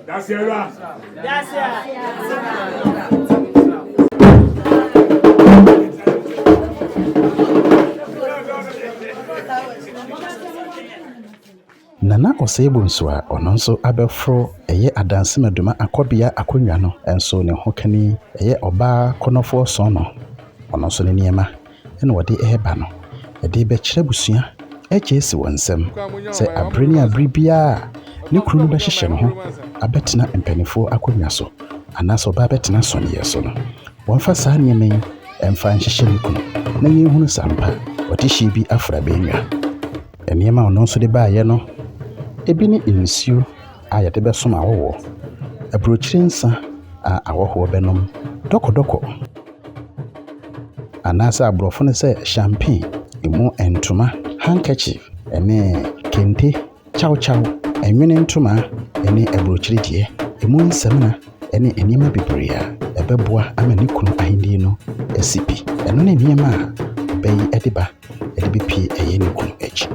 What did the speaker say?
That's it. Mana Osei Bosu a ono nso abɛfro ɛyɛ Adansi Meduma Ankobea akonnwa no enso ne ho kani ɛyɛ ɔbaa konofo so no ono nso ne niema ɛna wɔde ɛheba no ɛde bɛkyerɛ busua ɛgye si wɔnsɛm sɛ abreni abribia ne kuru no bɛhyehyɛ no ho abɛtena mpanifo akonnwa so anaasɛ ɔbaa bɛtena sɔneɛ so no wɔmfa saa nneɛma yi ɛmfa nhyehyɛ ne kunu na yɛhunu sampa wɔde hyɛ bi afra bɛnwa nneɛma ono nso de baayɛ no ebi ne nsuo a yɛde bɛsom awɔwɔ aburokyire nsa a awɔhoɔ bɛnom dɔkɔdɔkɔ anaasɛ aborɔfo no sɛ champagne emu ntoma handkerchief ɛne kente chawchaw enwene ntoma ɛne aburokyire deɛ emu nsamna ɛne nneɛma bebree a ɛbɛboa ama ne kunu ahendie no asipi ɛno ne nneɛma a bɛyi ɛde ba ɛde bepie ɛyɛ ne kunu akyi